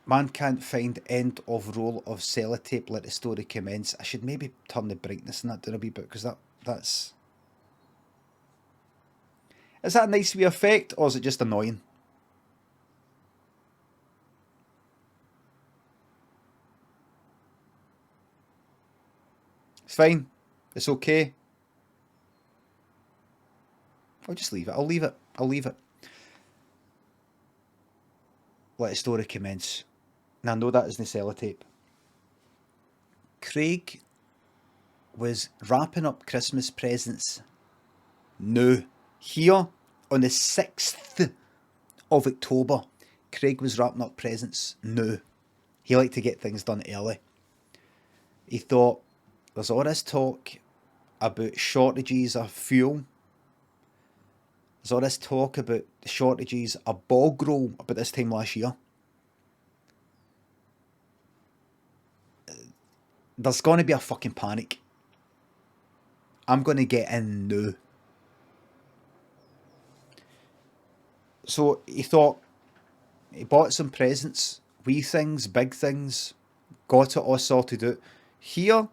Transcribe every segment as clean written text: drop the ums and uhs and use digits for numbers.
Man can't find end of roll of sellotape, let the story commence. I should maybe turn the brightness in that down a wee bit, because that's... Is that a nice wee effect, or is it just annoying? It's fine. It's okay. I'll just leave it. I'll leave it. I'll leave it. Let the story commence. Now, I know that isn't sellotape. Craig was wrapping up Christmas presents. No. Here, on the 6th of October, Craig was wrapping up presents. No. He liked to get things done early. He thought, there's all this talk about shortages of fuel. There's all this talk about shortages of bog roll about this time last year. There's going to be a fucking panic. I'm going to get in now. So he thought, he bought some presents, wee things, big things, got it all sorted out. Here,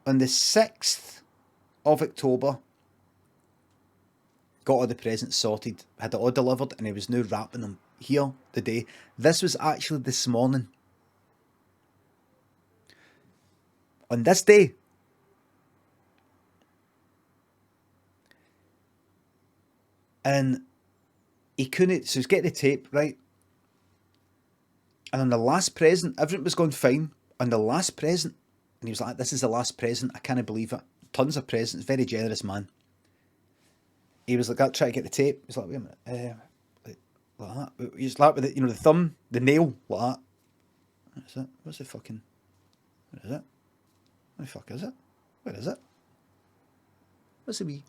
on the 6th of October, got all the presents sorted, had it all delivered, and he was now wrapping them here the day. This was actually this morning. On this day, and he couldn't, so he's getting the tape, right? And on the last present, everything was going fine. On the last present, and he was like, this is the last present, I can't believe it. Tons of presents, very generous man. He was like, trying to get the tape. He's like, wait a minute, like that. He's like with the, the thumb, the nail, like that. What is it? What's the fucking, what is it? What the fuck is it? Where is it? What's the wee?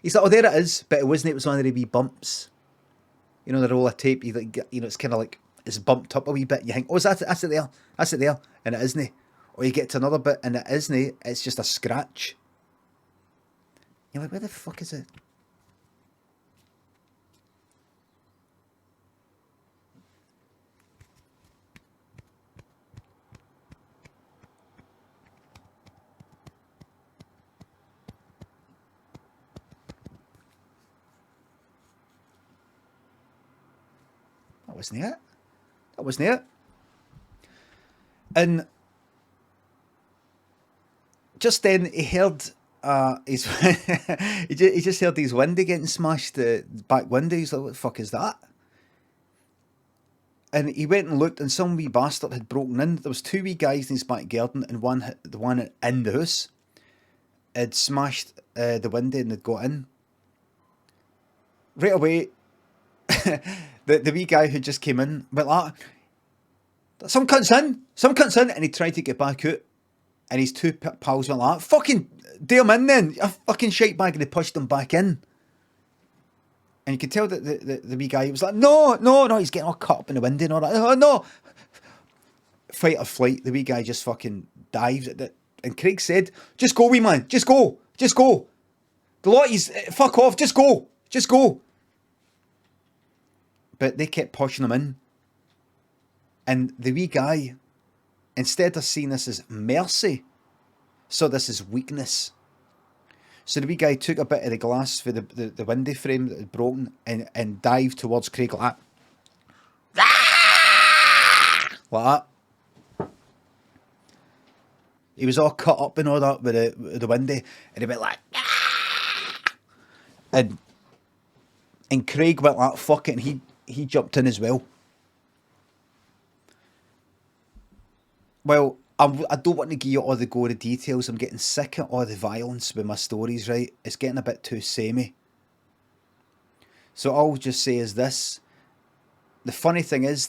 He's like, oh, there it is, but it wasn't, it was one of the wee bumps. You know, the roll of tape, you like, it's kind of like, it's bumped up a wee bit. You think, oh, that's it there, that's it there, and it isn't. Or you get to another bit and it isn't, it's just a scratch. You're like, where the fuck is it? That wasn't it. That wasn't it. And just then he heard his he just heard his window getting smashed, the back window. He's like, what the fuck is that? And he went and looked, and some wee bastard had broken in. There was two wee guys in his back garden, and the one in the house had smashed the window and had got in. Right away, the wee guy who just came in went like, some cunt's in, and he tried to get back out. And his two pals went like, fucking do him in then, a fucking shite bag, and they pushed him back in. And you could tell that the wee guy was like, no, he's getting all cut up in the window and all that. Oh, no. Fight or flight, the wee guy just fucking dived at it. And Craig said, just go, wee man, just go. The lot is, fuck off, just go. But they kept pushing him in. And the wee guy, instead of seeing this as mercy, saw this as weakness. So the wee guy took a bit of the glass for the window frame that had broken and dived towards Craig like that. Like that. He was all cut up and all that with the window, and he went like, and Craig went like, fuck it, and he jumped in as well. Well, I don't want to give you all the gory details. I'm getting sick of all the violence with my stories, right? It's getting a bit too samey. So all I'll just say is this. The funny thing is,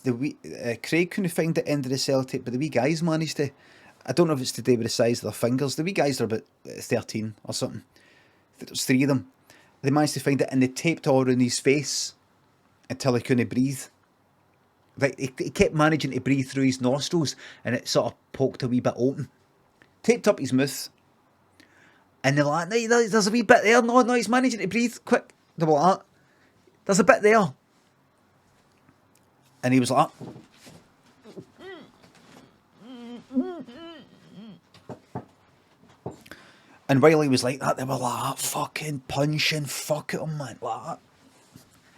Craig couldn't find the end of the sellotape, but the wee guys managed to. I don't know if it's to do with the size of their fingers. The wee guys are about 13 or something. There's three of them. They managed to find it, and they taped all around his face until he couldn't breathe. Like, he kept managing to breathe through his nostrils, and it sort of poked a wee bit open. Taped up his mouth. And they're like, no, there's a wee bit there. No, he's managing to breathe. Quick. They were like, there's a bit there. And he was like, And while he was like that, they were like fucking punching, fuck at him, man, like that.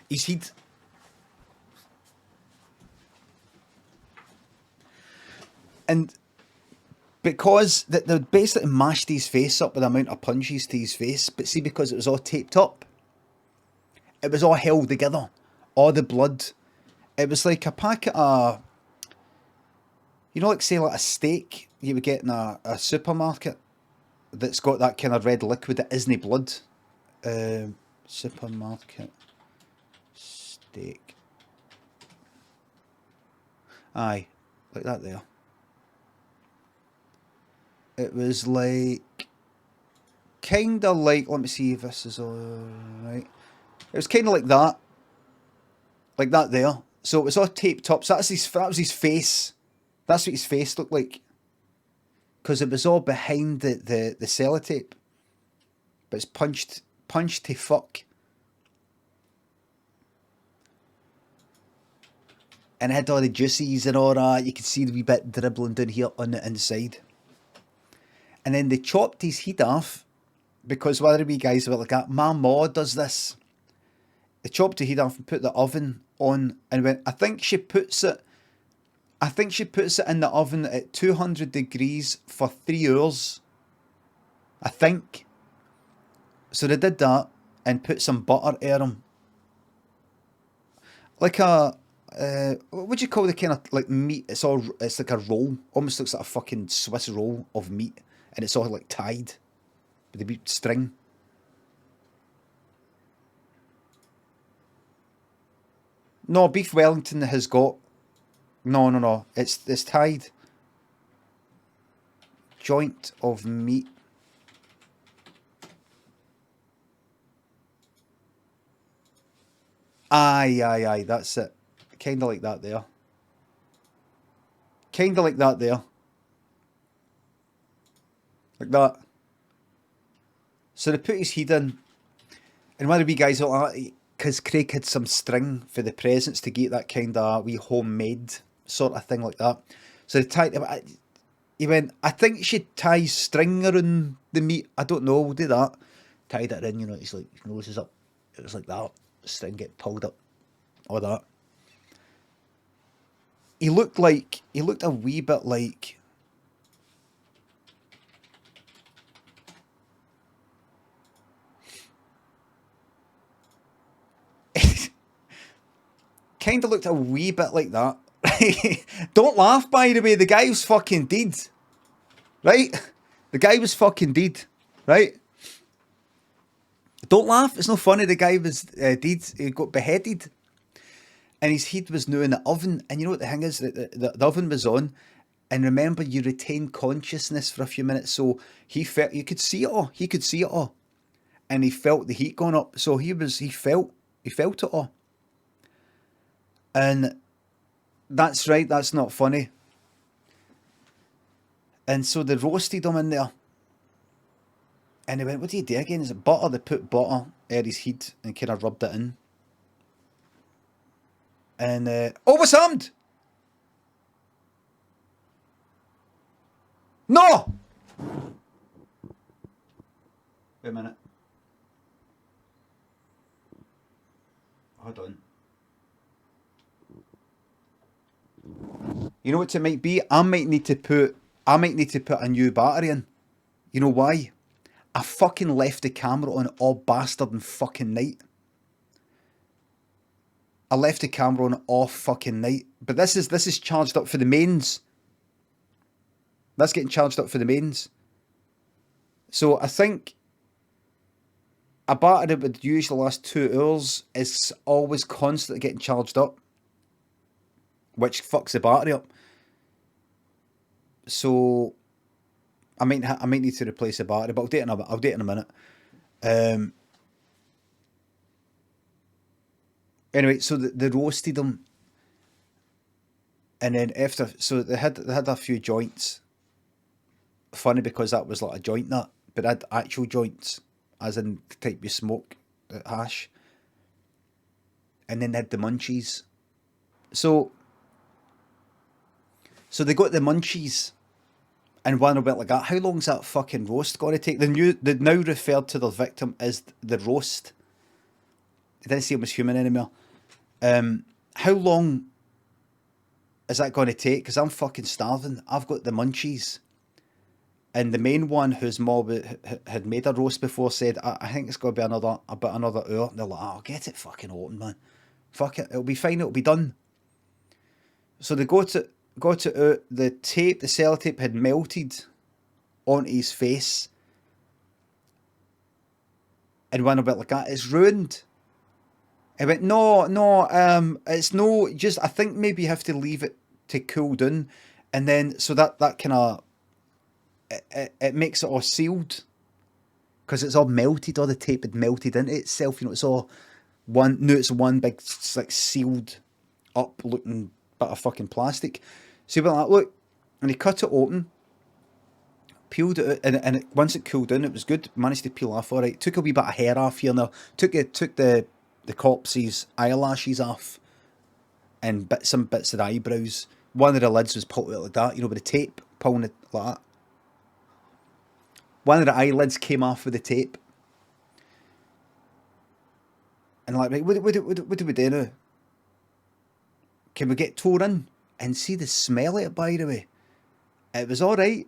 He'd. And because they basically mashed his face up with the amount of punches to his face, but see, because it was all taped up, it was all held together. All the blood. It was like a packet of, you know, like say like a steak you would get in a supermarket that's got that kind of red liquid that isn't blood. Supermarket steak. Aye, like that there. It was like, kind of like, let me see if this is alright. It was kind of like that. Like that there. So it was all taped up. So that was his face. That's what his face looked like. Because it was all behind the sellotape. But it's punched to fuck. And it had all the juices and all that. You could see the wee bit dribbling down here on the inside. And then they chopped his head off. Because one of the wee guys were like, my ma does this. They chopped the head off and put the oven on. And went, I think she puts it in the oven at 200 degrees for 3 hours. I think. So they did that and put some butter on them. Like a, what would you call the kind of like meat? It's like a roll. Almost looks like a fucking Swiss roll of meat. And it's all like tied with a big string. No, beef Wellington has got... No. It's tied. Joint of meat. Aye. That's it. Kind of like that there. Like that. So they put his head in. And one of the wee guys were like, because Craig had some string for the presents to get that kind of wee homemade sort of thing like that. So they tied... He went, I think she ties string around the meat. I don't know, we'll do that. Tied it in, you know, he's like, his nose is up. It was like that. String get pulled up. All that. He looked a wee bit like... kind of looked a wee bit like that. Don't laugh, by the way. The guy was fucking dead. Right? The guy was fucking dead. Right? Don't laugh. It's not funny. The guy was dead. He got beheaded. And his head was now in the oven. And you know what the thing is? The oven was on. And remember, you retain consciousness for a few minutes. So he felt... You could see it all. He could see it all. And he felt the heat going up. So he felt it all. And that's right, that's not funny. And so they roasted him in there. And they went, what do you do again? Is it butter? They put butter at his head and kind of rubbed it in. And, oh, what's happened? No! Wait a minute. Hold on. You know what it might be? I might need to put a new battery in. You know why? I fucking left the camera on all bastard and fucking night. I left the camera on all fucking night. But this is charged up for the mains. That's getting charged up for the mains. So I think a battery that would usually last 2 hours is always constantly getting charged up. Which fucks the battery up. So I might need to replace the battery, but I'll do it in a minute. Anyway, so they roasted them, and then after, so they had a few joints. Funny because that was like a joint that, but they had actual joints, as in the type you smoke, hash. And then they had the munchies. So they got the munchies, And one went like that. How long's that fucking roast going to take? They now referred to the victim as the roast. They didn't see him as human anymore. How long is that going to take? Because I'm fucking starving. I've got the munchies. And the main one, whose mom had made a roast before, said, I think it's going to be about another hour. And they're like, oh, get it fucking open, man. Fuck it. It'll be fine. It'll be done. So they got it out. The tape, the sellotape had melted onto his face. And went a bit like that. It's ruined. I went, no, it's no, just, I think maybe you have to leave it to cool down. And then, so that kind of, it makes it all sealed. Because it's all melted, all the tape had melted into itself. You know, it's all one, no, it's one big, like, sealed up looking bit of fucking plastic. So he went like, look, and he cut it open, peeled it out, and once it cooled down, it was good. Managed to peel off all right. Took a wee bit of hair off here and there. Took the corpse's eyelashes off, and some bits of the eyebrows. One of the lids was pulled out like that, you know, with the tape, pulling it like that. One of the eyelids came off with the tape. And like, right, what do we do now? Can we get tore in? And see the smell of it, by the way. It was alright.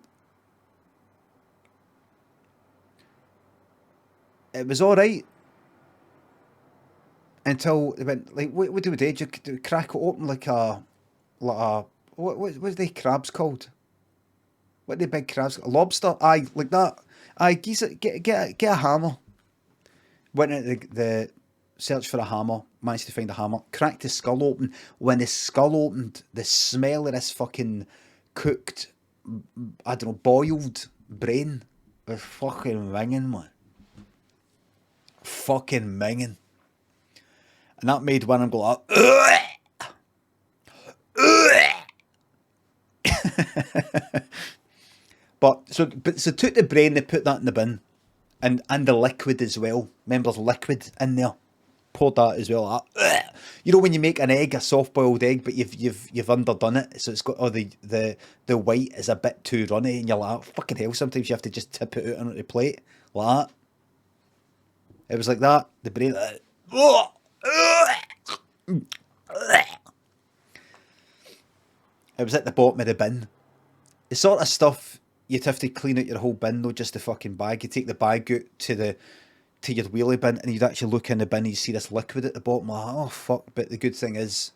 It was alright. Until they went, like, what do we do? Do you crack it open like a what's the crabs called? What are the big crabs? A lobster? Aye, like that. Aye, get a hammer. Went into the search for a hammer, managed to find a hammer, cracked the skull open. When the skull opened, the smell of this fucking cooked, I don't know, boiled brain was fucking minging, man. Fucking minging. And that made one of them go like, ugh! Ugh! But so took the brain, they put that in the bin, and the liquid as well. Remember, there's liquid in there. Poured that as well. You know when you make an egg, a soft boiled egg, but you've underdone it, so it's got the white is a bit too runny, and you're like, oh, fucking hell. Sometimes you have to just tip it out onto the plate like that. It was like that. The brain. It was at the bottom of the bin. The sort of stuff you'd have to clean out your whole bin, not just the fucking bag. You take the bag out to your wheelie bin, and you'd actually look in the bin and you see this liquid at the bottom. Like, oh fuck! But the good thing is,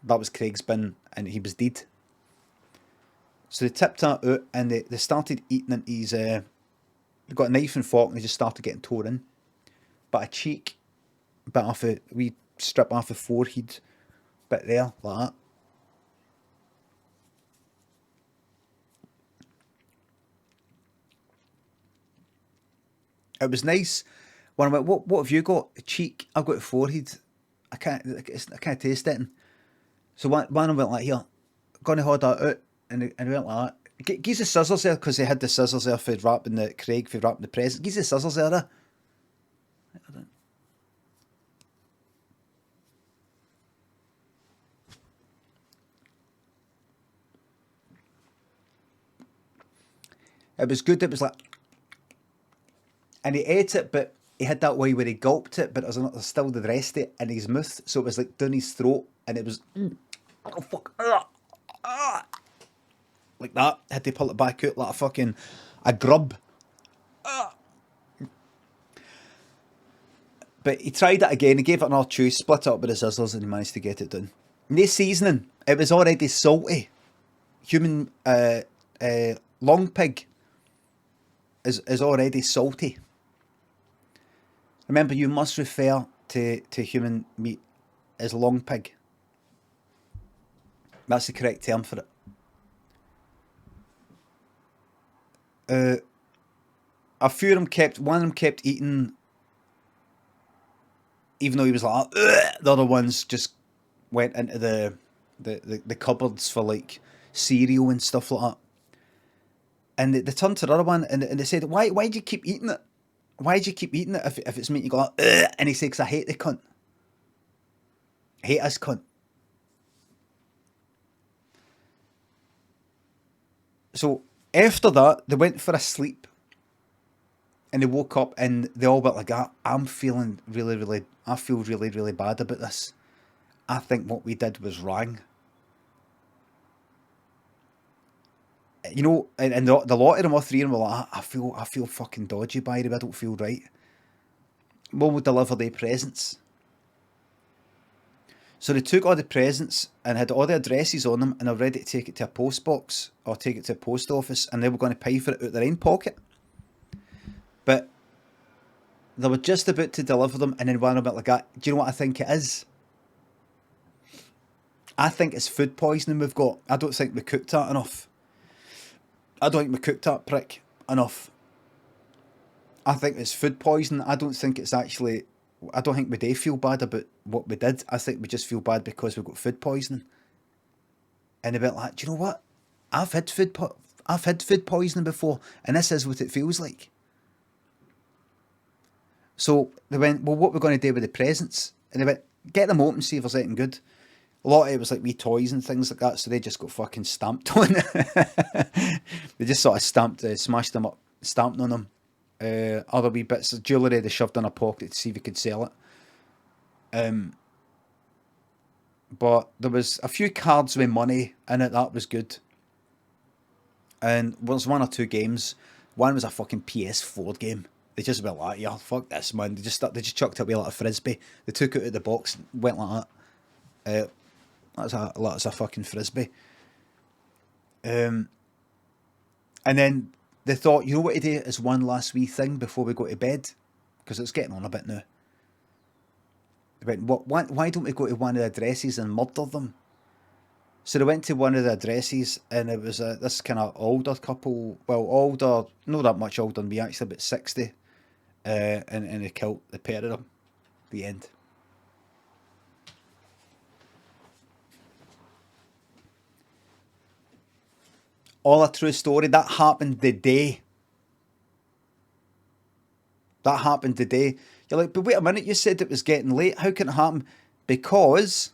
that was Craig's bin, and he was dead. So they tipped that out, and they started eating into his. They got a knife and fork, and they just started getting torn in. But a cheek, bit off a wee strip off the forehead, bit there like that. It was nice. When I went, what have you got? A cheek. I've got a forehead. I can't taste it. So one of them went like, here, gonna hold that out, and he went like that. Give the scissors there, because they had the scissors there for wrapping the Craig, for wrapping the present. Give the scissors there. It was good. It was like, and he ate it, but he had that way where he gulped it, but there was still the rest of it in his mouth, so it was like down his throat, and it was, oh fuck, like that. Had to pull it back out like a grub. But he tried it again. He gave it another chew, split it up with the scissors, and he managed to get it done. No seasoning. It was already salty. Human long pig is already salty. Remember, you must refer to human meat as long pig. That's the correct term for it. A few of them one of them kept eating, even though he was like, ugh. The other ones just went into the cupboards for like cereal and stuff like that. And they turned to the other one and they said, why do you keep eating it? Why do you keep eating it if it's meat? You go like, ugh. And he said, 'cause I hate the cunt. I hate this cunt. So After that, they went for a sleep. And they woke up and they all went like, I'm feeling I feel really, really bad about this. I think what we did was wrong. You know, and the lot of them, all three of them were like, I feel fucking dodgy by the way, I don't feel right. Mum would deliver their presents. So they took all the presents and had all the addresses on them and are ready to take it to a post box or take it to a post office, and they were going to pay for it out their own pocket. But they were just about to deliver them, and then one of them went like, do you know what I think it is? I think it's food poisoning we've got. I don't think we cooked that enough. I don't think we cooked that prick enough. I think it's food poisoning. I don't think it's actually... I don't think we do feel bad about what we did. I think we just feel bad because we got food poisoning. And they went like, do you know what? I've had food poisoning before, and this is what it feels like. So they went, well, what we're going to do with the presents? And they went, get them open, see if there's anything good. A lot of it was like wee toys and things like that, so they just got fucking stamped on. They just sort of smashed them up, stamped on them. Other wee bits of jewellery they shoved in a pocket to see if we could sell it. But there was a few cards with money in it, that was good. And there was one or two games. One was a fucking PS4 game. They just went like, yeah, fuck this, man. They just chucked it away like a frisbee. They took it out of the box, went like that. That's a fucking frisbee. And then they thought, you know what to do is one last wee thing before we go to bed, because it's getting on a bit now. They went, why don't we go to one of the addresses and murder them? So they went to one of the addresses, and it was this kind of older couple, well, older, not that much older than me, actually, about 60, and they killed the pair of them. The end. All a true story. That happened the day. That happened the day. You're like, but wait a minute, you said it was getting late. How can it happen? Because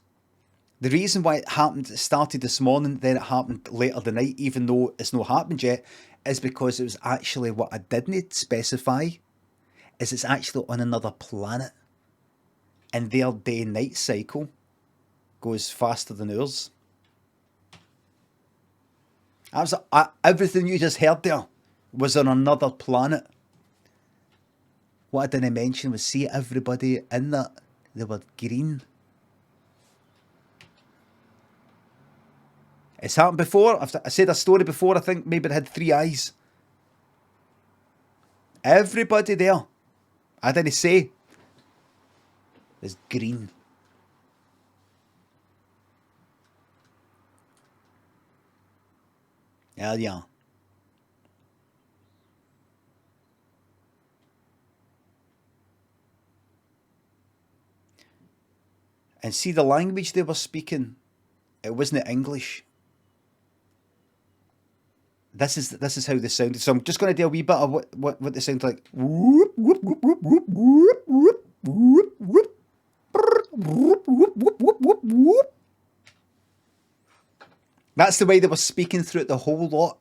the reason why it happened, it started this morning, then it happened later the night, even though it's not happened yet, is because it was actually what I didn't specify, is it's actually on another planet. And their day-night cycle goes faster than ours. Everything you just heard there was on another planet. What I didn't mention was, see everybody in that, they were green. It's happened before. I said a story before, I think maybe it had 3 eyes. Everybody there, I didn't say, is green. Hell yeah. And see the language they were speaking, it wasn't English. This is how they sounded. So I'm just going to do a wee bit of what they sound like. That's the way they were speaking throughout the whole lot.